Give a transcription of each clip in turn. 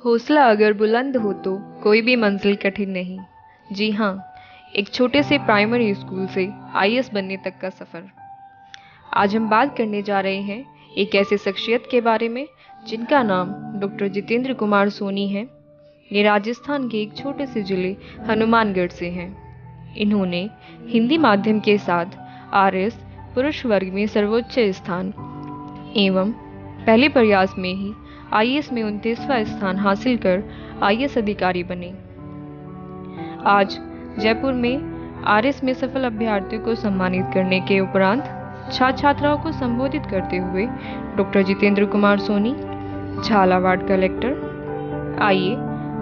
हौसला अगर बुलंद हो तो कोई भी मंजिल कठिन नहीं। जी हाँ, एक छोटे से प्राइमरी स्कूल से आईएएस बनने तक का सफ़र। आज हम बात करने जा रहे हैं एक ऐसे शख्सियत के बारे में जिनका नाम डॉक्टर जितेंद्र कुमार सोनी है। ये राजस्थान के एक छोटे से जिले हनुमानगढ़ से हैं। इन्होंने हिंदी माध्यम के साथ आरएस पुरुष वर्ग में सर्वोच्च स्थान एवं पहले प्रयास में ही आईएएस में 29वां स्थान हासिल कर आईएएस अधिकारी बने। आज जयपुर में आरएस में सफल अभ्यर्थियों को सम्मानित करने के उपरांत छात्र छात्राओं को संबोधित करते हुए डॉक्टर जितेंद्र कुमार सोनी, झालावाड़ कलेक्टर। आइए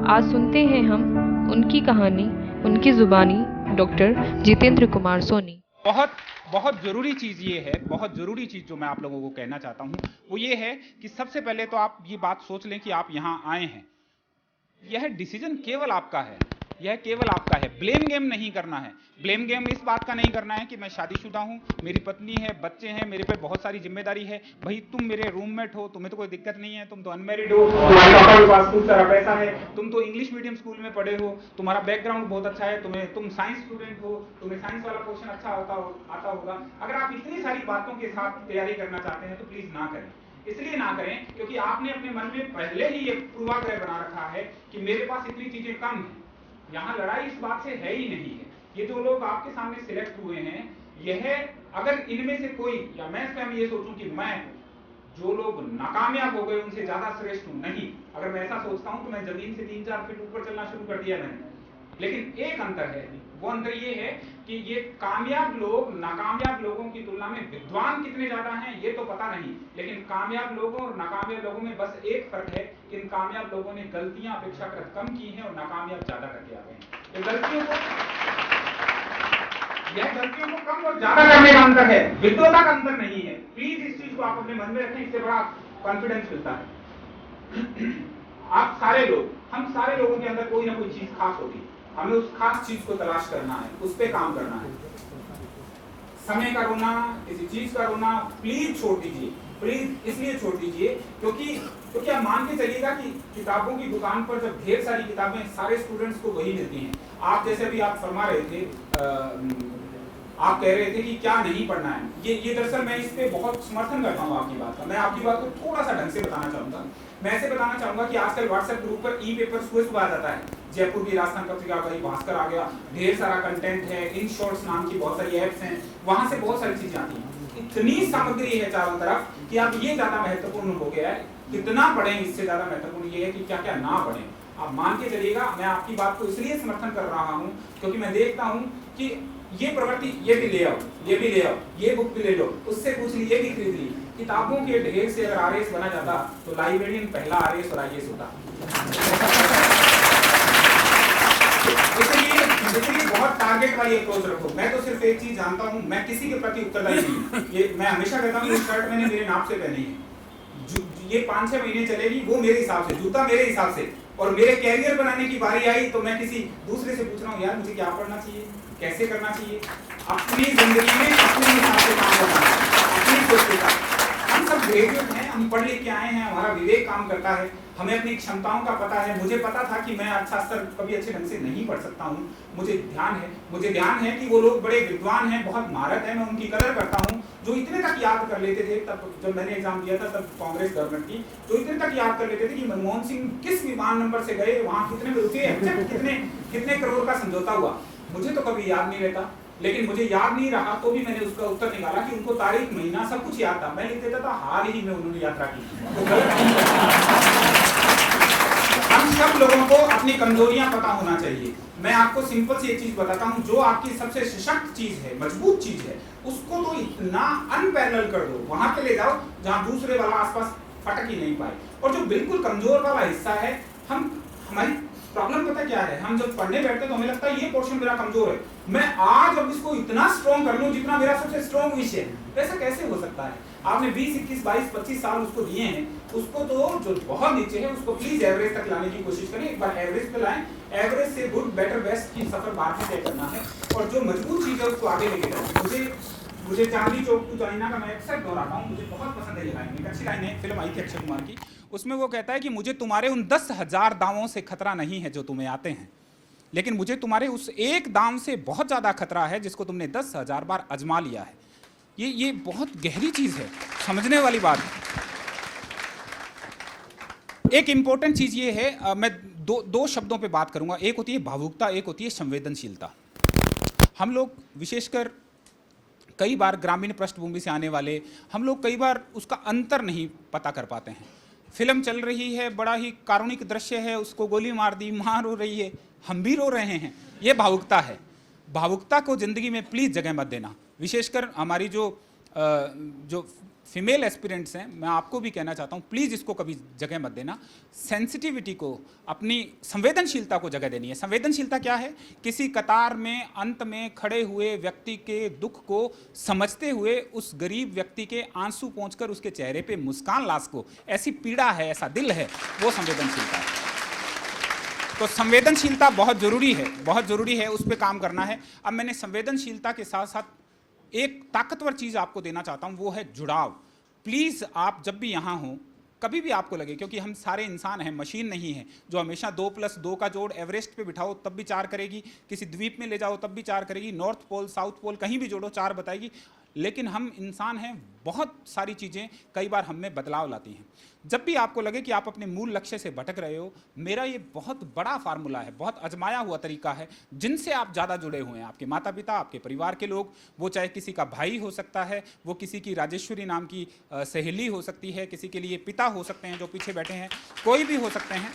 आज सुनते हैं हम उनकी कहानी, उनकी जुबानी। डॉक्टर जितेंद्र कुमार सोनी। बहुत ज़रूरी चीज़ ये है, बहुत ज़रूरी चीज़ जो मैं आप लोगों को कहना चाहता हूँ वो ये है कि सबसे पहले तो आप ये बात सोच लें कि आप यहाँ आए हैं। यह डिसीजन केवल आपका है, यह केवल आपका है। ब्लेम गेम नहीं करना है। ब्लेम गेम इस बात का नहीं करना है कि मैं शादीशुदा हूँ, मेरी पत्नी है, बच्चे हैं, मेरे पे बहुत सारी जिम्मेदारी है। भाई तुम मेरे रूममेट हो, तुम्हें तो कोई दिक्कत नहीं है, तुम तो अनमैरिड हो, तुम्हारे पापा के पास खूब सारा पैसा है, तुम तो इंग्लिश मीडियम स्कूल में पढ़े हो, तुम्हारा बैकग्राउंड बहुत अच्छा है, तुम साइंस स्टूडेंट हो, तुम्हें साइंस वाला पोर्शन अच्छा आता होगा। अगर आप इतनी सारी बातों के साथ तैयारी करना चाहते हैं तो प्लीज ना करें। इसलिए ना करें क्योंकि आपने अपने मन में पहले ही एक पूर्वाग्रह बना रखा है कि मेरे पास इतनी चीजें कम है। यहाँ लड़ाई इस बात से है ही नहीं है। ये जो लोग आपके सामने सिलेक्ट हुए हैं, यह अगर इनमें से कोई या मैं स्वयं ये सोचूं कि मैं जो लोग नाकामयाब हो गए उनसे ज्यादा श्रेष्ठ हूं, नहीं। अगर मैं ऐसा सोचता हूं तो मैं जमीन से 3-4 फीट ऊपर चलना शुरू कर दिया मैंने। लेकिन एक अंतर है, वो अंतर ये है कि ये कामयाब लोग नाकामयाब लोगों की तुलना में विद्वान कितने ज्यादा हैं ये तो पता नहीं, लेकिन कामयाब लोगों और नाकामयाब लोगों में बस एक फर्क है कि इन कामयाब लोगों ने गलतियां अपेक्षाकृत कम की हैं और नाकामयाब ज्यादा करके आ गए हैं। यह गलतियों को कम और ज्यादा करने का अंतर है, विद्वता का अंतर नहीं है। प्लीज इस चीज को आप अपने मन में रखें, इससे बड़ा कॉन्फिडेंस मिलता है। आप सारे लोग, हम सारे लोगों के अंदर कोई ना कोई चीज खास होती है, हमें उस खास चीज को तलाश करना है, उस पे काम करना है। समय का रोना, किसी चीज का रोना प्लीज छोड़ दीजिए। प्लीज इसलिए छोड़ दीजिए क्योंकि आप मान के चलिएगा कि किताबों की दुकान पर जब ढेर सारी किताबें सारे स्टूडेंट्स को वही मिलती हैं। आप जैसे भी आप फरमा रहे थे, आप कह रहे थे कि क्या नहीं पढ़ना है। ये दरअसल मैं इस पे बहुत समर्थन करता हूँ आपकी बात का। मैं आपकी बात को थोड़ा सा ढंग से बताना चाहूंगा। मैं ऐसे बताना चाहूंगा कि आजकल व्हाट्सएप ग्रुप पर ई पेपर सुबह आ जाता है। जयपुर की राजस्थान पत्रिका आ गई, भास्कर आ गया, ढेर सारा कंटेंट है, इन शॉर्ट्स नाम की बहुत सारी ऐप्स हैं, वहां से बहुत सारी चीजें आती हैं। इतनी सामग्री है चारों तरफ कि अब ये ज्यादा महत्वपूर्ण हो गया है। कितना पढ़ें इससे ज्यादा महत्वपूर्ण ये है कि क्या क्या ना पढ़ें। आप मान के चलिएगा, मैं आपकी बात को इसलिए समर्थन कर रहा हूँ क्योंकि मैं देखता हूँ कि ये प्रवृत्ति, ये भी ले आओ, ये भी ले आओ, ये बुक भी ले लो, उससे पूछ ली, ये भी खरीद ली। किताबों के ढेर से अगर आरएस बना जाता तो लाइब्रेरियन पहला आरएस और आईएएस होता। इसलिए बहुत टारगेट वाली अप्रोच रखो। मैं तो सिर्फ एक चीज जानता हूँ, मैं किसी के प्रति उत्तरदायी नहीं। ये मैं हमेशा कहता हूँ, ये शर्ट मैंने मेरे नाप से पहनी है, ये 5-6 महीने चलेगी, वो मेरे हिसाब से, जूता मेरे हिसाब से। और मेरे कैरियर बनाने की बारी आई तो मैं किसी दूसरे से पूछ रहा हूँ, यार मुझे क्या पढ़ना चाहिए, कैसे करना चाहिए। अपनी जिंदगी में अपने हिसाब से काम करना है, अपनी सोच के साथ। हम सब ग्रेजुएट हैं, हम पढ़ लिख के आए हैं, हमारा विवेक काम करता है, हमें अपनी क्षमताओं का पता है। मुझे पता था कि मैं अच्छा स्तर कभी अच्छे ढंग से नहीं पढ़ सकता हूँ। मुझे ध्यान है कि वो लोग बड़े विद्वान हैं, बहुत महारत है, मैं उनकी कदर करता हूँ। जो इतने तक याद कर लेते थे, तब जब मैंने एग्जाम दिया था तब कांग्रेस गवर्नमेंट की, जो इतने तक याद कर लेते थे कि मनमोहन सिंह किस विमान नंबर से गए, वहां कितने में रुके, कितने करोड़ का समझौता हुआ, मुझे तो कभी याद नहीं रहता। लेकिन मुझे याद नहीं रहा तो भी मैंने उसका उत्तर निकाला कि उनको तारीख, महीना सब कुछ याद था। मैं लिख देता था हाल ही में उन्होंने यात्रा की। तो गलत नहीं। हम सब लोगों को अपनी कमजोरियां पता होना चाहिए। मैं आपको सिंपल सी एक चीज बताता हूं, जो आपकी सबसे सशक्त चीज है, मजबूत चीज है, उसको तो इतना अनपैरेलल कर दो, वहां पे ले जाओ जहां दूसरे वाला आसपास फटक ही नहीं पाए। और जो बिल्कुल कमजोर वाला हिस्सा है, हमारी प्रॉब्लम पता क्या है, हम जब पढ़ने बैठते तो हमें लगता है ये पोर्शन मेरा कमजोर है, मैं आज अब इसको इतना स्ट्रॉन्ग कर लूं जितना मेरा सबसे स्ट्रॉन्ग विषय है। ऐसा कैसे हो सकता है? आपने 20, 21, 22, 25 साल उसको दिए हैं, उसको तो जो बहुत नीचे है उसको प्लीज एवरेज तक लाने की कोशिश करें। एक बार एवरेज पे लाएं, एवरेज से गुड, बेटर, बेस्ट की सफर बाहर में तय करना है और जो मजबूत चीज है उसको आगे लेके जाए। मुझे चांदनी चौक टू चाइना का मैं अक्सर दोहराता हूँ, मुझे बहुत पसंद है ये लाइन। एक अच्छी लाइन है, फिल्म आई थी अक्षय कुमार की, उसमें वो कहता है कि मुझे तुम्हारे उन 10,000 दावों से खतरा नहीं है जो तुम्हें आते हैं, लेकिन मुझे तुम्हारे उस एक दाव से बहुत ज़्यादा खतरा है जिसको तुमने 10,000 बार आजमा लिया है। ये बहुत गहरी चीज़ है, समझने वाली बात है। एक इंपॉर्टेंट चीज़ ये है, मैं दो शब्दों पे बात करूंगा। एक होती है भावुकता, एक होती है संवेदनशीलता। हम लोग विशेषकर कई बार ग्रामीण पृष्ठभूमि से आने वाले हम लोग कई बार उसका अंतर नहीं पता कर पाते हैं। फिल्म चल रही है, बड़ा ही कारुणिक दृश्य है, उसको गोली मार दी, मां रो रही है, हम भी रो रहे हैं, ये भावुकता है। भावुकता को ज़िंदगी में प्लीज़ जगह मत देना। विशेषकर हमारी जो फीमेल एस्पिरेंट्स हैं, मैं आपको भी कहना चाहता हूँ, प्लीज़ इसको कभी जगह मत देना। सेंसिटिविटी को, अपनी संवेदनशीलता को जगह देनी है। संवेदनशीलता क्या है? किसी कतार में अंत में खड़े हुए व्यक्ति के दुख को समझते हुए उस गरीब व्यक्ति के आंसू पहुँचकर उसके चेहरे पे मुस्कान ला सको, ऐसी पीड़ा है, ऐसा दिल है, वो संवेदनशीलता है। तो संवेदनशीलता बहुत ज़रूरी है, बहुत ज़रूरी है, उस पर काम करना है। अब मैंने संवेदनशीलता के साथ साथ एक ताकतवर चीज़ आपको देना चाहता हूँ, वो है जुड़ाव। प्लीज़ आप जब भी यहाँ हो, कभी भी आपको लगे, क्योंकि हम सारे इंसान हैं, मशीन नहीं है जो हमेशा 2+2 का जोड़ एवरेस्ट पे बिठाओ तब भी 4 करेगी, किसी द्वीप में ले जाओ तब भी 4 करेगी, नॉर्थ पोल साउथ पोल कहीं भी जोड़ो 4 बताएगी। लेकिन हम इंसान हैं, बहुत सारी चीज़ें कई बार हम में बदलाव लाती हैं। जब भी आपको लगे कि आप अपने मूल लक्ष्य से भटक रहे हो, मेरा ये बहुत बड़ा फार्मूला है, बहुत आजमाया हुआ तरीका है, जिनसे आप ज़्यादा जुड़े हुए हैं, आपके माता पिता, आपके परिवार के लोग, वो चाहे किसी का भाई हो सकता है, वो किसी की राजेश्वरी नाम की सहेली हो सकती है, किसी के लिए पिता हो सकते हैं जो पीछे बैठे हैं, कोई भी हो सकते हैं,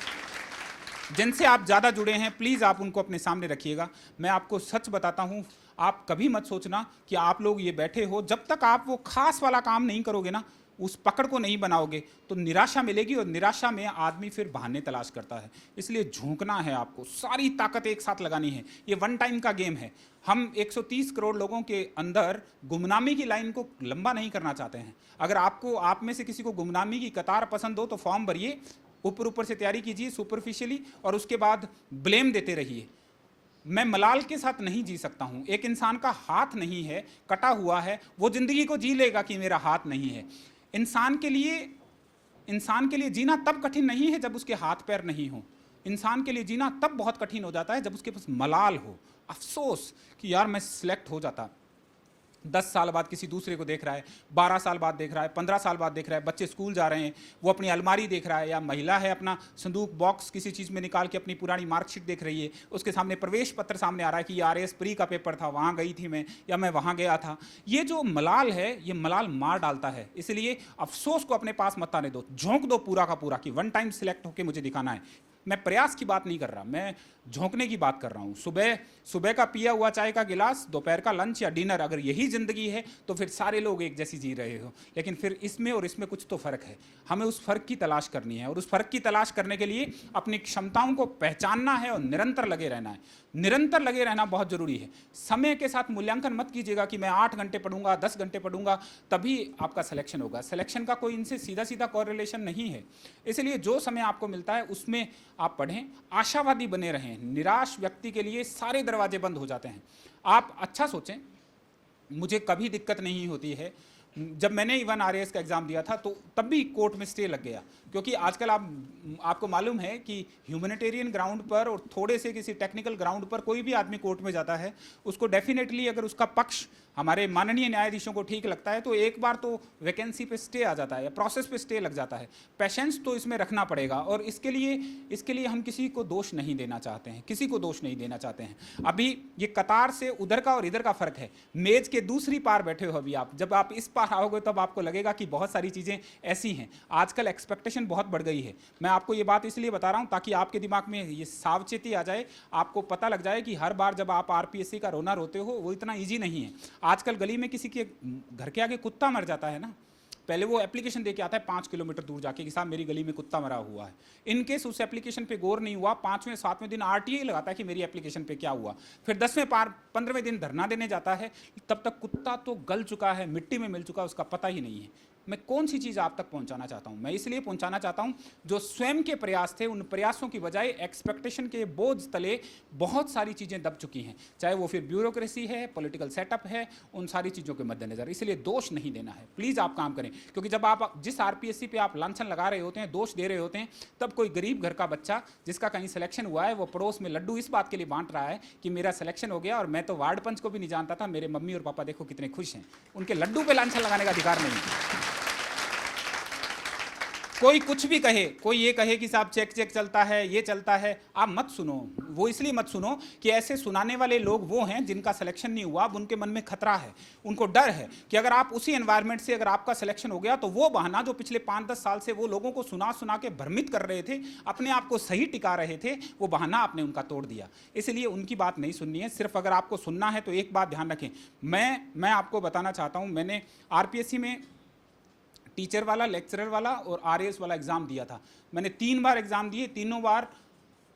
जिनसे आप ज़्यादा जुड़े हैं, प्लीज़ आप उनको अपने सामने रखिएगा। मैं आपको सच बताता हूँ, आप कभी मत सोचना कि आप लोग ये बैठे हो, जब तक आप वो खास वाला काम नहीं करोगे ना, उस पकड़ को नहीं बनाओगे, तो निराशा मिलेगी, और निराशा में आदमी फिर बहाने तलाश करता है। इसलिए झोंकना है आपको, सारी ताकत एक साथ लगानी है। ये वन टाइम का गेम है। हम 130 करोड़ लोगों के अंदर गुमनामी की लाइन को लंबा नहीं करना चाहते हैं। अगर आपको, आप में से किसी को गुमनामी की कतार पसंद हो तो फॉर्म भरिए, ऊपर से तैयारी कीजिए सुपरफिशियली, और उसके बाद ब्लेम देते रहिए। मैं मलाल के साथ नहीं जी सकता हूँ। एक इंसान का हाथ नहीं है, कटा हुआ है, वो जिंदगी को जी लेगा कि मेरा हाथ नहीं है। इंसान के लिए जीना तब कठिन नहीं है जब उसके हाथ पैर नहीं हो। इंसान के लिए जीना तब बहुत कठिन हो जाता है जब उसके पास मलाल हो, अफसोस कि यार मैं सिलेक्ट हो जाता। 10 साल बाद किसी दूसरे को देख रहा है, 12 साल बाद देख रहा है, 15 साल बाद देख रहा है, बच्चे स्कूल जा रहे हैं, वो अपनी अलमारी देख रहा है, या महिला है अपना संदूक बॉक्स किसी चीज़ में निकाल के अपनी पुरानी मार्कशीट देख रही है, उसके सामने प्रवेश पत्र सामने आ रहा है कि RAS प्री का पेपर था, वहाँ गई थी मैं, या मैं वहाँ गया था। ये जो मलाल है, ये मलाल मार डालता है। इसलिए अफसोस को अपने पास मत आने दो, झोंक दो पूरा का पूरा कि वन टाइम सिलेक्ट होकर मुझे दिखाना है। मैं प्रयास की बात नहीं कर रहा, मैं झोंकने की बात कर रहा हूँ। सुबह का पिया हुआ चाय का गिलास, दोपहर का लंच या डिनर, अगर यही ज़िंदगी है तो फिर सारे लोग एक जैसी जी रहे हो। लेकिन फिर इसमें और इसमें कुछ तो फ़र्क है। हमें उस फ़र्क की तलाश करनी है, और उस फ़र्क की तलाश करने के लिए अपनी क्षमताओं को पहचानना है और निरंतर लगे रहना है। निरंतर लगे रहना बहुत ज़रूरी है। समय के साथ मूल्यांकन मत कीजिएगा कि मैं 8 घंटे पढ़ूंगा, 10 घंटे पढ़ूंगा तभी आपका सिलेक्शन होगा। सिलेक्शन का कोई इनसे सीधा सीधा कॉरिलेशन नहीं है। इसलिए जो समय आपको मिलता है उसमें आप पढ़ें, आशावादी बने रहें। निराश व्यक्ति के लिए सारे दरवाजे बंद हो जाते हैं। आप अच्छा सोचें, मुझे कभी दिक्कत नहीं होती है। जब मैंने इवन RAS का एग्ज़ाम दिया था तो तब भी कोर्ट में स्टे लग गया, क्योंकि आजकल आपको मालूम है कि ह्यूमैनिटेरियन ग्राउंड पर और थोड़े से किसी टेक्निकल ग्राउंड पर कोई भी आदमी कोर्ट में जाता है, उसको डेफिनेटली अगर उसका पक्ष हमारे माननीय न्यायाधीशों को ठीक लगता है तो एक बार तो वैकेंसी पे स्टे आ जाता है या प्रोसेस पे स्टे लग जाता है। पेशेंस तो इसमें रखना पड़ेगा, और इसके लिए हम किसी को दोष नहीं देना चाहते हैं, किसी को दोष नहीं देना चाहते हैं। अभी ये कतार से उधर का और इधर का फ़र्क है। मेज़ के दूसरी पार बैठे हो अभी आप, जब आप इस पार आओगे तब आपको लगेगा कि बहुत सारी चीज़ें ऐसी हैं। आजकल एक्सपेक्टेशन बहुत बढ़ गई है। मैं आपको ये बात इसलिए बता रहा हूँ ताकि आपके दिमाग में ये सावचेती आ जाए, आपको पता लग जाए कि हर बार जब आप RPSC का रोना रोते हो वो इतना ईजी नहीं है। आजकल गली में किसी के घर के आगे कुत्ता मर जाता है ना, पहले वो एप्लीकेशन दे के आता है 5 किलोमीटर दूर जाके कि साहब मेरी गली में कुत्ता मरा हुआ है। इन केस उस एप्लीकेशन पे गौर नहीं हुआ, 5वें 7वें दिन RTA लगाता है कि मेरी एप्लीकेशन पे क्या हुआ। फिर 10वें 15वें दिन धरना देने जाता है, तब तक कुत्ता तो गल चुका है, मिट्टी में मिल चुका है, उसका पता ही नहीं है। मैं कौन सी चीज़ आप तक पहुंचाना चाहता हूं? मैं इसलिए पहुंचाना चाहता हूं जो स्वयं के प्रयास थे, उन प्रयासों की बजाय एक्सपेक्टेशन के बोझ तले बहुत सारी चीज़ें दब चुकी हैं, चाहे वो फिर ब्यूरोक्रेसी है, पॉलिटिकल सेटअप है, उन सारी चीज़ों के मद्देनजर। इसलिए दोष नहीं देना है, प्लीज़ आप काम करें, क्योंकि जब आप जिस आरपीएससी पे आप लांछन लगा रहे होते हैं, दोष दे रहे होते हैं, तब कोई गरीब घर का बच्चा जिसका कहीं सिलेक्शन हुआ है, वो पड़ोस में लड्डू इस बात के लिए बांट रहा है कि मेरा सिलेक्शन हो गया और मैं तो वार्ड पंच को भी नहीं जानता था, मेरे मम्मी और पापा देखो कितने खुश हैं। उनके लड्डू पे लांछन लगाने का अधिकार नहीं। कोई कुछ भी कहे, कोई ये कहे कि साहब चेक चलता है, ये चलता है, आप मत सुनो। वो इसलिए मत सुनो कि ऐसे सुनाने वाले लोग वो हैं जिनका सिलेक्शन नहीं हुआ, अब उनके मन में खतरा है, उनको डर है कि अगर आप उसी एनवायरनमेंट से अगर आपका सिलेक्शन हो गया तो वो बहाना जो पिछले 5-10 साल से वो लोगों को सुना सुना के भ्रमित कर रहे थे, अपने आप को सही टिका रहे थे, वो बहाना आपने उनका तोड़ दिया। इसलिए उनकी बात नहीं सुननी है। सिर्फ अगर आपको सुनना है तो एक बात ध्यान रखें, मैं आपको बताना चाहता हूँ, मैंने आरपीएससी में टीचर वाला, लेक्चरर वाला और आरएएस वाला एग्ज़ाम दिया था। मैंने 3 बार एग्ज़ाम दिए, तीनों बार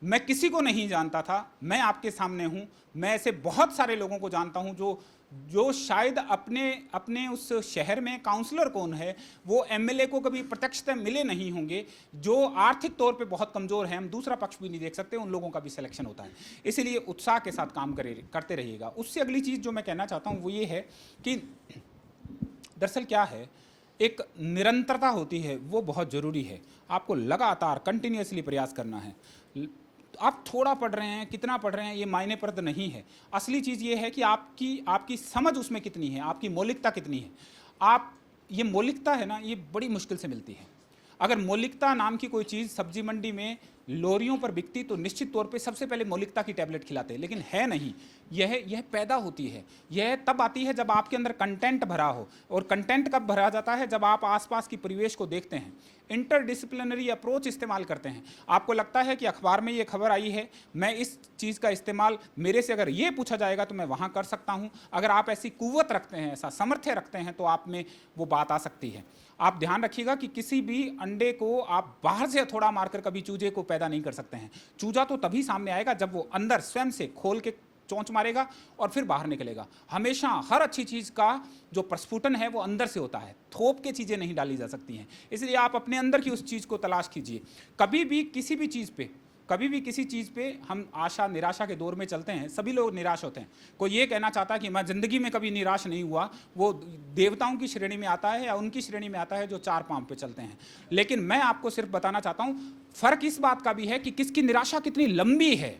मैं किसी को नहीं जानता था। मैं आपके सामने हूँ, मैं ऐसे बहुत सारे लोगों को जानता हूँ जो शायद अपने उस शहर में काउंसलर कौन है, वो एमएलए को कभी प्रत्यक्षतः मिले नहीं होंगे, जो आर्थिक तौर पे बहुत कमज़ोर हैं, हम दूसरा पक्ष भी नहीं देख सकते, उन लोगों का भी सिलेक्शन होता है। इसलिए उत्साह के साथ काम करते रहिएगा। उससे अगली चीज़ जो मैं कहना चाहता हूँ वो ये है कि दरअसल क्या है, एक निरंतरता होती है, वो बहुत ज़रूरी है। आपको लगातार कंटिन्यूसली प्रयास करना है। आप थोड़ा पढ़ रहे हैं, कितना पढ़ रहे हैं, ये मायने प्रद नहीं है। असली चीज़ ये है कि आपकी समझ उसमें कितनी है, आपकी मौलिकता कितनी है। ये मौलिकता है ना, ये बड़ी मुश्किल से मिलती है। अगर मौलिकता नाम की कोई चीज़ सब्जी मंडी में लोरियों पर बिकती तो निश्चित तौर पे सबसे पहले मौलिकता की टैबलेट खिलाते, लेकिन है नहीं। यह पैदा होती है, यह तब आती है जब आपके अंदर कंटेंट भरा हो। और कंटेंट कब भरा जाता है? जब आप आसपास की परिवेश को देखते हैं, इंटरडिसिप्लिनरी अप्रोच इस्तेमाल करते हैं। आपको लगता है कि अखबार में ये खबर आई है, मैं इस चीज़ का इस्तेमाल, मेरे से अगर ये पूछा जाएगा तो मैं वहाँ कर सकता हूँ। अगर आप ऐसी कुव्वत रखते हैं, ऐसा सामर्थ्य रखते हैं, तो आप में वो बात आ सकती है। आप ध्यान रखिएगा कि किसी भी अंडे को आप बाहर से हथौड़ा मारकर कभी चूजे को पैदा नहीं कर सकते हैं। चूजा तो तभी सामने आएगा जब वो अंदर स्वयं से खोल के चोंच मारेगा और फिर बाहर निकलेगा। हमेशा हर अच्छी चीज़ का जो प्रस्फुटन है वो अंदर से होता है, थोप के चीज़ें नहीं डाली जा सकती हैं। इसलिए आप अपने अंदर की उस चीज़ को तलाश कीजिए। कभी भी किसी भी चीज़ पे, कभी भी किसी चीज़ पे हम आशा निराशा के दौर में चलते हैं, सभी लोग निराश होते हैं। कोई ये कहना चाहता है कि मैं ज़िंदगी में कभी निराश नहीं हुआ, वो देवताओं की श्रेणी में आता है या उनकी श्रेणी में आता है जो 4 पाँव पे चलते हैं। लेकिन मैं आपको सिर्फ बताना चाहता हूँ, फ़र्क इस बात का भी है कि किसकी निराशा कितनी लंबी है।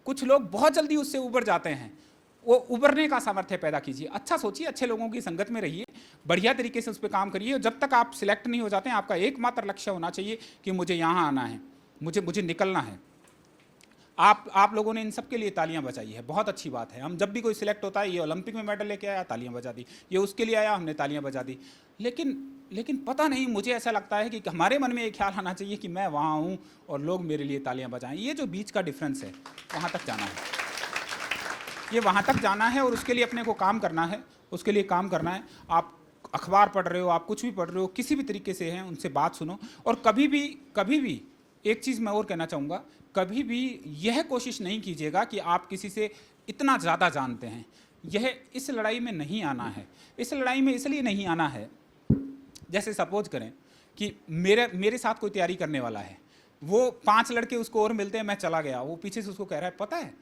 कुछ लोग बहुत जल्दी उससे उबर जाते हैं, वो उबरने का सामर्थ्य पैदा कीजिए। अच्छा सोचिए, अच्छे लोगों की संगत में रहिए, बढ़िया तरीके से उस पर काम करिए। जब तक आप सिलेक्ट नहीं हो जाते हैं, आपका एकमात्र लक्ष्य होना चाहिए कि मुझे यहाँ आना है, मुझे निकलना है। आप लोगों ने इन सब के लिए तालियां बजाई है, बहुत अच्छी बात है। हम जब भी कोई सिलेक्ट होता है, ये ओलंपिक में मेडल लेके आया, तालियां बजा दी, ये उसके लिए आया, हमने तालियां बजा दी। लेकिन पता नहीं, मुझे ऐसा लगता है कि हमारे मन में एक ख्याल आना चाहिए कि मैं वहाँ हूँ और लोग मेरे लिए तालियां बजाएं। ये जो बीच का डिफरेंस है, वहाँ तक जाना है, ये वहाँ तक जाना है और उसके लिए अपने को काम करना है, उसके लिए काम करना है। आप अखबार पढ़ रहे हो, आप कुछ भी पढ़ रहे हो, किसी भी तरीके से हैं, उनसे बात सुनो। और कभी भी एक चीज़ मैं और कहना चाहूँगा, कभी भी यह कोशिश नहीं कीजिएगा कि आप किसी से इतना ज़्यादा जानते हैं। यह इस लड़ाई में नहीं आना है। इस लड़ाई में इसलिए नहीं आना है, जैसे सपोज करें कि मेरे साथ कोई तैयारी करने वाला है, वो 5 लड़के उसको और मिलते हैं, मैं चला गया, वो पीछे से उसको कह रहा है, पता है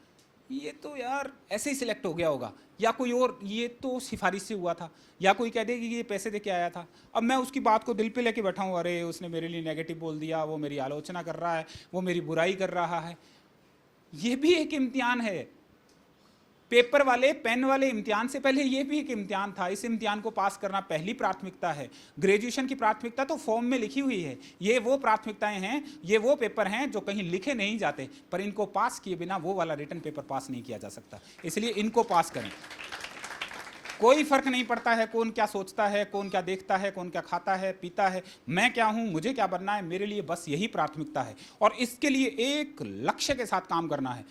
ये तो यार ऐसे ही सिलेक्ट हो गया होगा, या कोई और, ये तो सिफारिश से हुआ था, या कोई कह दे कि ये पैसे दे के आया था। अब मैं उसकी बात को दिल पे लेके बैठा हूँ, अरे उसने मेरे लिए नेगेटिव बोल दिया, वो मेरी आलोचना कर रहा है, वो मेरी बुराई कर रहा है। ये भी एक इम्तिहान है। पेपर वाले, पेन वाले इम्तिहान से पहले ये भी एक इम्तिहान था। इस इम्तिहान को पास करना पहली प्राथमिकता है। ग्रेजुएशन की प्राथमिकता तो फॉर्म में लिखी हुई है। ये वो प्राथमिकताएं हैं, ये वो पेपर हैं जो कहीं लिखे नहीं जाते, पर इनको पास किए बिना वो वाला रिटन पेपर पास नहीं किया जा सकता। इसलिए इनको पास करें। कोई फर्क नहीं पड़ता है कौन क्या सोचता है, कौन क्या देखता है, कौन क्या खाता है पीता है, मैं क्या हूँ, मुझे क्या बनना है, मेरे लिए बस यही प्राथमिकता है। और इसके लिए एक लक्ष्य के साथ काम करना है।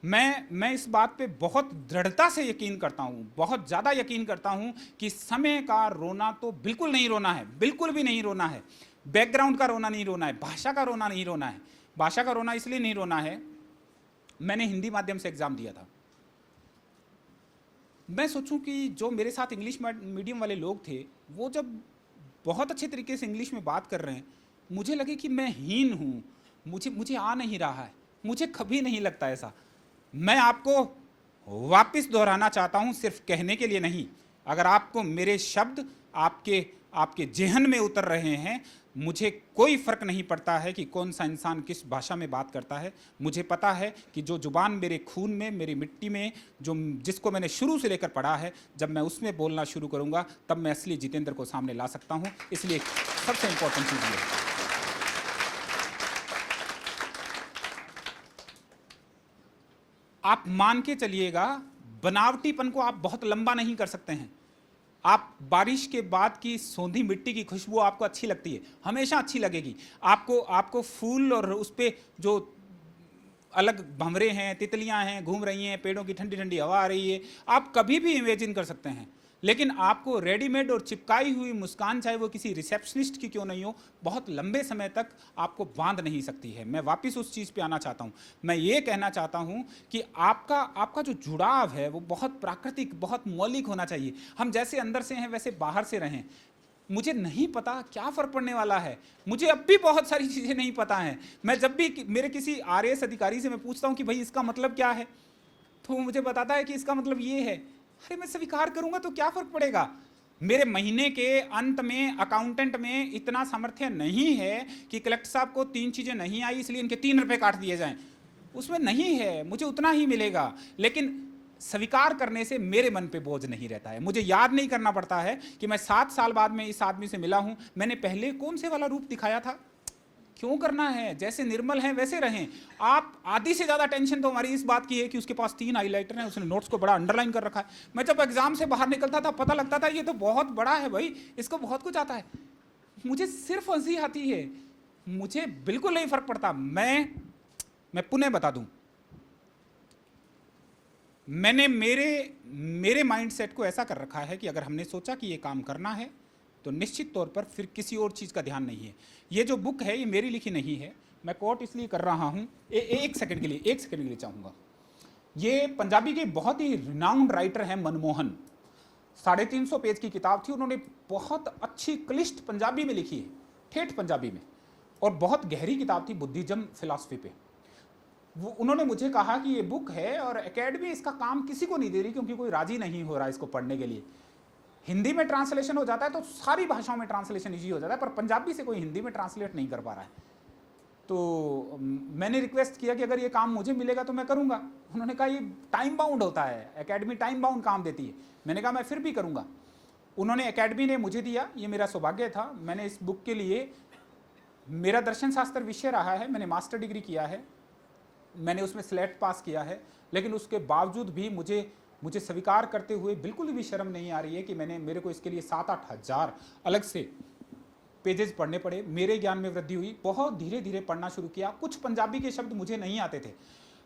मैं इस बात पे बहुत दृढ़ता से यकीन करता हूँ, बहुत ज़्यादा यकीन करता हूँ कि समय का रोना तो बिल्कुल नहीं रोना है, बिल्कुल भी नहीं रोना है। बैकग्राउंड का रोना नहीं रोना है, भाषा का रोना नहीं रोना है। भाषा का रोना इसलिए नहीं रोना है, मैंने हिंदी माध्यम से एग्ज़ाम दिया था। मैं सोचूं कि जो मेरे साथ इंग्लिश मीडियम वाले लोग थे, वो जब बहुत अच्छे तरीके से इंग्लिश में बात कर रहे हैं, मुझे लगे कि मैं हीन हूँ, मुझे आ नहीं रहा है। मुझे कभी नहीं लगता ऐसा। मैं आपको वापस दोहराना चाहता हूँ, सिर्फ कहने के लिए नहीं। अगर आपको मेरे शब्द आपके जेहन में उतर रहे हैं, मुझे कोई फ़र्क नहीं पड़ता है कि कौन सा इंसान किस भाषा में बात करता है। मुझे पता है कि जो ज़ुबान मेरे खून में, मेरी मिट्टी में, जिसको मैंने शुरू से लेकर पढ़ा है, जब मैं उसमें बोलना शुरू करूँगा तब मैं असली जितेंद्र को सामने ला सकता हूँ। इसलिए सबसे इम्पोर्टेंट चीज़ ये है। आप मान के चलिएगा, बनावटीपन को आप बहुत लंबा नहीं कर सकते हैं। आप बारिश के बाद की सोंधी मिट्टी की खुशबू आपको अच्छी लगती है, हमेशा अच्छी लगेगी। आपको फूल और उस पे जो अलग भंवरे हैं, तितलियां हैं, घूम रही हैं, पेड़ों की ठंडी ठंडी हवा आ रही है, आप कभी भी इमेजिन कर सकते हैं। लेकिन आपको रेडीमेड और चिपकाई हुई मुस्कान, चाहे वो किसी रिसेप्शनिस्ट की क्यों नहीं हो, बहुत लंबे समय तक आपको बांध नहीं सकती है। मैं वापस उस चीज़ पे आना चाहता हूँ। मैं ये कहना चाहता हूँ कि आपका जो जुड़ाव है वो बहुत प्राकृतिक, बहुत मौलिक होना चाहिए। हम जैसे अंदर से हैं वैसे बाहर से रहें। मुझे नहीं पता क्या फ़र्क पड़ने वाला है, मुझे अब भी बहुत सारी चीज़ें नहीं पता हैं। मैं जब भी मेरे किसी आरएएस अधिकारी से मैं पूछता हूँ कि भाई इसका मतलब क्या है, तो वो मुझे बताता है कि इसका मतलब ये है। अरे मैं स्वीकार करूंगा तो क्या फ़र्क पड़ेगा। मेरे महीने के अंत में अकाउंटेंट में इतना सामर्थ्य नहीं है कि कलेक्टर साहब को 3 चीज़ें नहीं आई इसलिए इनके 3 रुपये काट दिए जाएं, उसमें नहीं है, मुझे उतना ही मिलेगा। लेकिन स्वीकार करने से मेरे मन पे बोझ नहीं रहता है। मुझे याद नहीं करना पड़ता है कि मैं 7 साल बाद में इस आदमी से मिला हूं, मैंने पहले कौन से वाला रूप दिखाया था। क्यों करना है, जैसे निर्मल हैं वैसे रहें। आप आधी से ज़्यादा टेंशन तो हमारी इस बात की है कि उसके पास 3 हाईलाइटर हैं, उसने नोट्स को बड़ा अंडरलाइन कर रखा है। मैं जब एग्जाम से बाहर निकलता था पता लगता था ये तो बहुत बड़ा है भाई, इसको बहुत कुछ आता है। मुझे सिर्फ हंसी आती है, मुझे बिल्कुल नहीं फर्क पड़ता। मैं पुनः बता दूं, मैंने मेरे माइंडसेट को ऐसा कर रखा है कि अगर हमने सोचा कि ये काम करना है तो निश्चित तौर पर फिर किसी और चीज़ का ध्यान नहीं है। ये जो बुक है ये मेरी लिखी नहीं है, मैं कोट इसलिए कर रहा हूँ, एक सेकंड के लिए चाहूँगा। ये पंजाबी के बहुत ही रिनाउंड राइटर हैं मनमोहन, 350 पेज की किताब थी, उन्होंने बहुत अच्छी क्लिष्ट पंजाबी में लिखी है, ठेठ पंजाबी में, और बहुत गहरी किताब थी बुद्धिज्म फिलॉसफी पे। उन्होंने मुझे कहा कि ये बुक है और एकेडमी इसका काम किसी को नहीं दे रही क्योंकि कोई राजी नहीं हो रहा इसको पढ़ने के लिए। हिंदी में ट्रांसलेशन हो जाता है तो सारी भाषाओं में ट्रांसलेशन इजी हो जाता है, पर पंजाबी से कोई हिंदी में ट्रांसलेट नहीं कर पा रहा है। तो मैंने रिक्वेस्ट किया कि अगर ये काम मुझे मिलेगा तो मैं करूँगा। उन्होंने कहा ये टाइम बाउंड होता है, एकेडमी टाइम बाउंड काम देती है। मैंने कहा मैं फिर भी करूँगा। उन्होंने, एकेडमी ने मुझे दिया, ये मेरा सौभाग्य था। मैंने इस बुक के लिए, मेरा दर्शन शास्त्र विषय रहा है, मैंने मास्टर डिग्री किया है, मैंने उसमें स्लेट पास किया है, लेकिन उसके बावजूद भी मुझे स्वीकार करते हुए बिल्कुल भी शर्म नहीं आ रही है कि मेरे को इसके लिए 7-8 हज़ार अलग से पेजेस पढ़ने पड़े। मेरे ज्ञान में वृद्धि हुई, बहुत धीरे धीरे पढ़ना शुरू किया। कुछ पंजाबी के शब्द मुझे नहीं आते थे,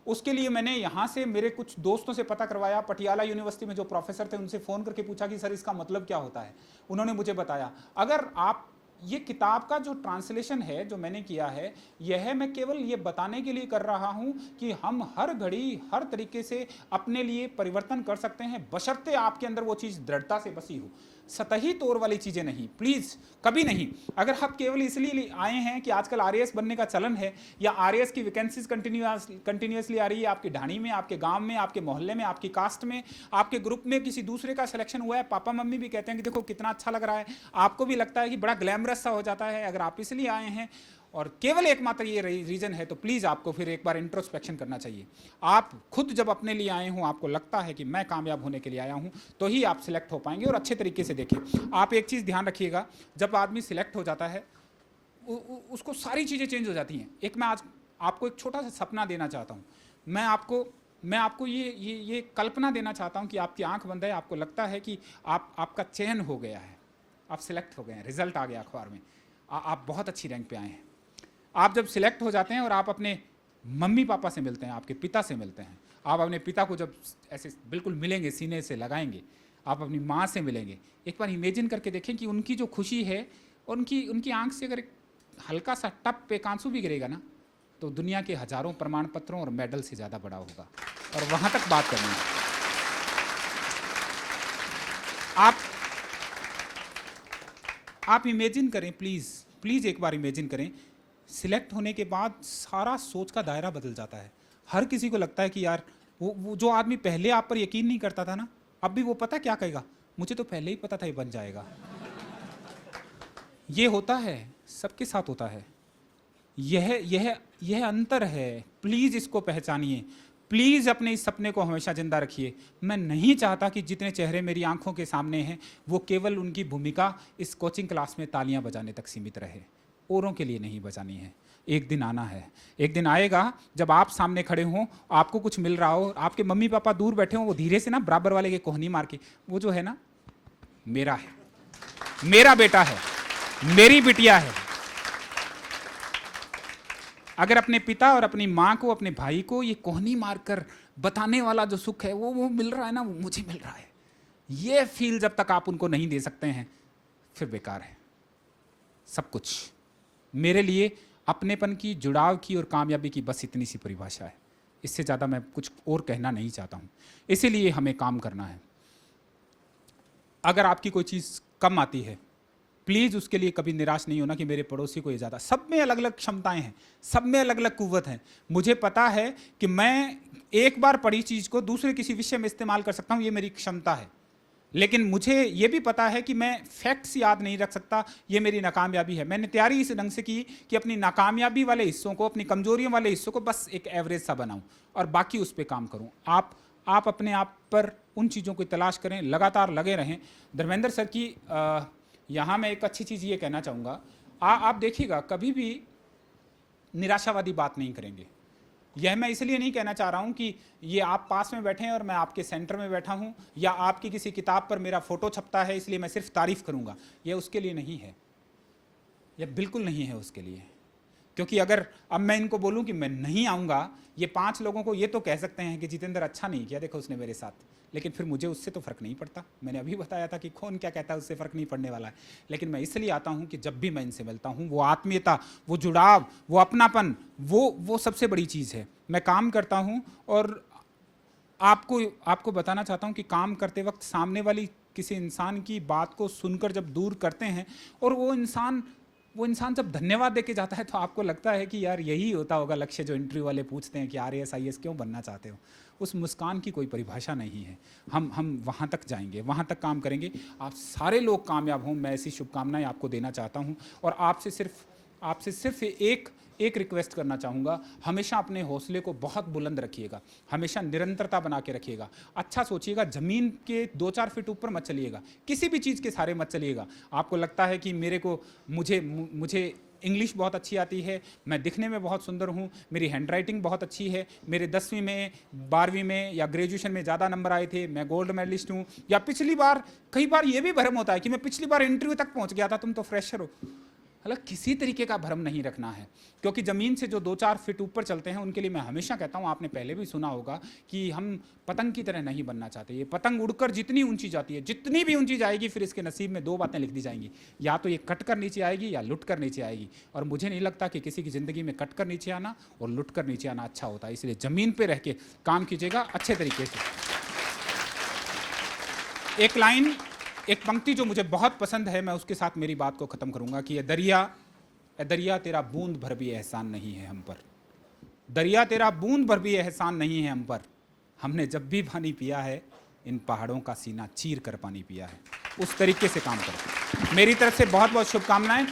उसके लिए मैंने यहाँ से मेरे कुछ दोस्तों से पता करवाया। पटियाला यूनिवर्सिटी में जो प्रोफेसर थे उनसे फ़ोन करके पूछा कि सर इसका मतलब क्या होता है। उन्होंने मुझे बताया। अगर आप, ये किताब का जो ट्रांसलेशन है जो मैंने किया है, यह मैं केवल ये बताने के लिए कर रहा हूँ कि हम हर घड़ी हर तरीके से अपने लिए परिवर्तन कर सकते हैं, बशर्ते आपके अंदर वो चीज़ दृढ़ता से बसी हो। सतही तौर वाली चीज़ें नहीं, प्लीज़ कभी नहीं। अगर आप केवल इसलिए आए हैं कि आजकल आरएएस बनने का चलन है या आरएएस की वैकेंसीज कंटिन्यूसली आ रही है, आपकी ढाणी में, आपके गांव में, आपके मोहल्ले में, आपकी कास्ट में, आपके ग्रुप में किसी दूसरे का सिलेक्शन हुआ है, पापा मम्मी भी कहते हैं कि देखो कितना अच्छा लग रहा है, आपको भी लगता है कि बड़ा ग्लैमरस सा हो जाता है। अगर आप इसलिए आए हैं और केवल एकमात्र ये रीज़न है तो प्लीज़ आपको फिर एक बार इंट्रोस्पेक्शन करना चाहिए। आप खुद जब अपने लिए आए हों, आपको लगता है कि मैं कामयाब होने के लिए आया हूं, तो ही आप सिलेक्ट हो पाएंगे। और अच्छे तरीके से देखिए, आप एक चीज़ ध्यान रखिएगा, जब आदमी सिलेक्ट हो जाता है उसको सारी चीज़ें चेंज हो जाती हैं। एक मैं आज आपको एक छोटा सा सपना देना चाहता हूँ। मैं आपको ये कल्पना देना चाहता हूँ कि आपकी आंख बंद है, आपको लगता है कि आपका चयन हो गया है, आप सिलेक्ट हो गए हैं, रिजल्ट आ गया अखबार में, आप बहुत अच्छी रैंक पे आए हैं। आप जब सिलेक्ट हो जाते हैं और आप अपने मम्मी पापा से मिलते हैं, आपके पिता से मिलते हैं, आप अपने पिता को जब ऐसे बिल्कुल मिलेंगे, सीने से लगाएंगे, आप अपनी माँ से मिलेंगे, एक बार इमेजिन करके देखें कि उनकी जो खुशी है, उनकी आंख से अगर हल्का सा टप पे आंसू भी गिरेगा ना, तो दुनिया के हजारों प्रमाण पत्रों और मेडल से ज़्यादा बड़ा होगा। और वहाँ तक बात करनी है। आप इमेजिन करें प्लीज़, प्लीज़ एक बार इमेजिन करें, सिलेक्ट होने के बाद सारा सोच का दायरा बदल जाता है। हर किसी को लगता है कि यार वो जो आदमी पहले आप पर यकीन नहीं करता था ना, अब भी वो पता क्या कहेगा, मुझे तो पहले ही पता था ये बन जाएगा। ये होता है, सबके साथ होता है। यह अंतर है। प्लीज़ इसको पहचानिए, प्लीज़ अपने इस सपने को हमेशा जिंदा रखिए। मैं नहीं चाहता कि जितने चेहरे मेरी आंखों के सामने हैं वो केवल उनकी भूमिका इस कोचिंग क्लास में तालियां बजाने तक सीमित रहे, औरों के लिए नहीं बजानी है। एक दिन आना है, एक दिन आएगा जब आप सामने खड़े हों, आपको कुछ मिल रहा हो, आपके मम्मी पापा दूर बैठे हों, वो धीरे से ना बराबर वाले के कोहनी मार के, वो जो है ना मेरा है, मेरा बेटा है, मेरी बिटिया है। अगर अपने पिता और अपनी माँ को, अपने भाई को ये कोहनी मारकर बताने वाला जो सुख है वो मिल रहा है ना, वो मुझे मिल रहा है, ये फील जब तक आप उनको नहीं दे सकते हैं फिर बेकार है सब कुछ। मेरे लिए अपनेपन की, जुड़ाव की और कामयाबी की बस इतनी सी परिभाषा है, इससे ज़्यादा मैं कुछ और कहना नहीं चाहता हूँ। इसीलिए हमें काम करना है। अगर आपकी कोई चीज़ कम आती है, प्लीज़ उसके लिए कभी निराश नहीं होना कि मेरे पड़ोसी को ये ज़्यादा। सब में अलग अलग क्षमताएं हैं, सब में अलग अलग कुव्वत है। मुझे पता है कि मैं एक बार पढ़ी चीज़ को दूसरे किसी विषय में इस्तेमाल कर सकता हूँ, ये मेरी क्षमता है। लेकिन मुझे ये भी पता है कि मैं फैक्ट्स याद नहीं रख सकता, ये मेरी नाकामयाबी है। मैंने तैयारी इस ढंग से की कि अपनी नाकामयाबी वाले हिस्सों को, अपनी कमजोरियों वाले हिस्सों को बस एक एवरेज सा बनाऊं और बाकी उस पर काम करूं। आप अपने आप पर उन चीज़ों की तलाश करें, लगातार लगे रहें। धर्मेंद्र सर की यहाँ मैं एक अच्छी चीज़ ये कहना चाहूँगा, आप देखिएगा कभी भी निराशावादी बात नहीं करेंगे। यह मैं इसलिए नहीं कहना चाह रहा हूँ कि ये आप पास में बैठे हैं और मैं आपके सेंटर में बैठा हूँ, या आपकी किसी किताब पर मेरा फोटो छपता है इसलिए मैं सिर्फ तारीफ करूँगा, यह उसके लिए नहीं है, यह बिल्कुल नहीं है उसके लिए। क्योंकि अगर अब मैं इनको बोलूं कि मैं नहीं आऊँगा, ये 5 लोगों को ये तो कह सकते हैं कि जितेंद्र अच्छा नहीं किया, देखो उसने मेरे साथ, लेकिन फिर मुझे उससे तो फ़र्क नहीं पड़ता। मैंने अभी बताया था कि कौन क्या कहता है उससे फ़र्क नहीं पड़ने वाला है। लेकिन मैं इसलिए आता हूँ कि जब भी मैं इनसे मिलता हूँ, वो आत्मीयता, वो जुड़ाव, वो अपनापन, वो सबसे बड़ी चीज़ है। मैं काम करता हूँ और आपको बताना चाहता हूँ कि काम करते वक्त सामने वाली किसी इंसान की बात को सुनकर जब दूर करते हैं और वो इंसान जब धन्यवाद देके जाता है, तो आपको लगता है कि यार यही होता होगा लक्ष्य जो इंटरव्यू वाले पूछते हैं कि RAS IAS क्यों बनना चाहते हो। उस मुस्कान की कोई परिभाषा नहीं है। हम वहाँ तक जाएंगे, वहाँ तक काम करेंगे, आप सारे लोग कामयाब हों, मैं ऐसी शुभकामनाएं आपको देना चाहता हूँ। और आपसे सिर्फ एक रिक्वेस्ट करना चाहूँगा, हमेशा अपने हौसले को बहुत बुलंद रखिएगा, हमेशा निरंतरता बना के रखिएगा। अच्छा सोचिएगा, ज़मीन के 2-4 फीट ऊपर मत चलिएगा, किसी भी चीज़ के सहारे मत चलिएगा। आपको लगता है कि मुझे इंग्लिश बहुत अच्छी आती है, मैं दिखने में बहुत सुंदर हूँ, मेरी हैंडराइटिंग बहुत अच्छी है, मेरे 10वीं में, 12वीं में या ग्रेजुएशन में ज़्यादा नंबर आए थे, मैं गोल्ड मेडलिस्ट हूँ, या कई बार ये भी भ्रम होता है कि मैं पिछली बार इंटरव्यू तक पहुँच गया था, तुम तो फ्रेशर हो। मतलब किसी तरीके का भ्रम नहीं रखना है, क्योंकि ज़मीन से जो 2-4 फीट ऊपर चलते हैं उनके लिए मैं हमेशा कहता हूँ, आपने पहले भी सुना होगा कि हम पतंग की तरह नहीं बनना चाहते। ये पतंग उड़कर जितनी ऊंची जाती है, जितनी भी ऊंची जाएगी, फिर इसके नसीब में 2 बातें लिख दी जाएंगी, या तो ये कट कर नीचे आएगी या लुट कर नीचे आएगी। और मुझे नहीं लगता कि किसी की ज़िंदगी में कट कर नीचे आना और लुट कर नीचे आना अच्छा होता है। इसलिए ज़मीन पर रह के काम कीजिएगा अच्छे तरीके से। एक पंक्ति जो मुझे बहुत पसंद है, मैं उसके साथ मेरी बात को ख़त्म करूँगा कि दरिया तेरा बूंद भर भी एहसान नहीं है हम पर, दरिया तेरा बूंद भर भी एहसान नहीं है हम पर, हमने जब भी पानी पिया है इन पहाड़ों का सीना चीर कर पानी पिया है। उस तरीके से काम करते। मेरी तरफ से बहुत बहुत शुभकामनाएं।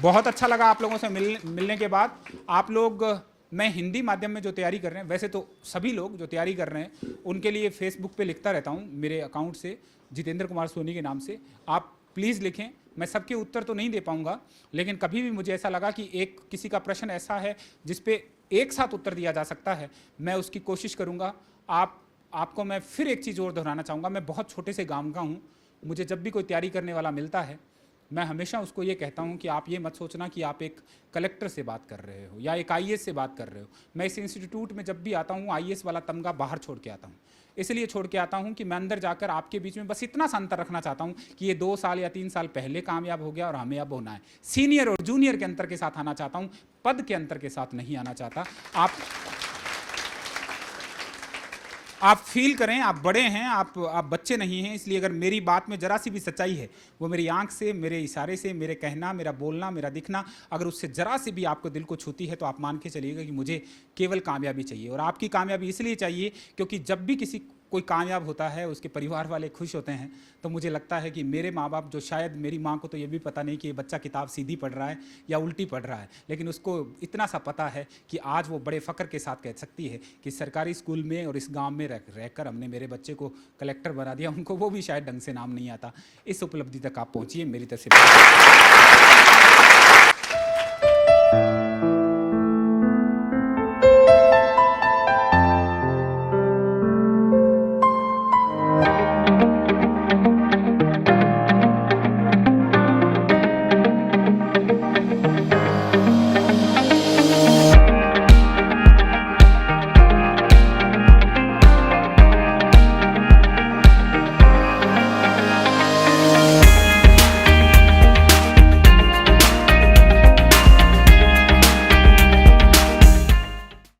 बहुत अच्छा लगा आप लोगों से मिलने के बाद। आप लोग, मैं हिंदी माध्यम में जो तैयारी कर रहे हैं, वैसे तो सभी लोग जो तैयारी कर रहे हैं उनके लिए फेसबुक पे लिखता रहता हूँ मेरे अकाउंट से, जितेंद्र कुमार सोनी के नाम से। आप प्लीज़ लिखें, मैं सबके उत्तर तो नहीं दे पाऊंगा, लेकिन कभी भी मुझे ऐसा लगा कि किसी का प्रश्न ऐसा है जिस पे एक साथ उत्तर दिया जा सकता है, मैं उसकी कोशिश करूंगा। आपको मैं फिर एक चीज़ और दोहराना चाहूँगा, मैं बहुत छोटे से गाँव का हूँ। मुझे जब भी कोई तैयारी करने वाला मिलता है, मैं हमेशा उसको ये कहता हूँ कि आप ये मत सोचना कि आप एक कलेक्टर से बात कर रहे हो या एक IAS से बात कर रहे हो। मैं इस इंस्टीट्यूट में जब भी आता हूँ, IAS वाला तमगा बाहर छोड़ के आता हूँ। इसलिए छोड़ के आता हूँ कि मैं अंदर जाकर आपके बीच में बस इतना सा अंतर रखना चाहता हूँ कि ये 2 साल या 3 साल पहले कामयाब हो गया और हमें अब होना है। सीनियर और जूनियर के अंतर के साथ आना चाहता हूँ, पद के अंतर के साथ नहीं आना चाहता। आप फील करें, आप बड़े हैं, आप बच्चे नहीं हैं, इसलिए अगर मेरी बात में जरा सी भी सच्चाई है, वो मेरी आंख से, मेरे इशारे से, मेरे कहना, मेरा बोलना, मेरा दिखना, अगर उससे जरा सी भी आपको दिल को छूती है तो आप मान के चलिएगा कि मुझे केवल कामयाबी चाहिए। और आपकी कामयाबी इसलिए चाहिए क्योंकि जब भी किसी कोई कामयाब होता है, उसके परिवार वाले खुश होते हैं, तो मुझे लगता है कि मेरे माँ बाप, जो शायद मेरी माँ को तो ये भी पता नहीं कि ये बच्चा किताब सीधी पढ़ रहा है या उल्टी पढ़ रहा है, लेकिन उसको इतना सा पता है कि आज वो बड़े फ़ख्र के साथ कह सकती है कि सरकारी स्कूल में और इस गांव में रहकर हमने मेरे बच्चे को कलेक्टर बना दिया। उनको वो भी शायद ढंग से नाम नहीं आता। इस उपलब्धि तक आप पहुँचिए, मेरी तरफ से।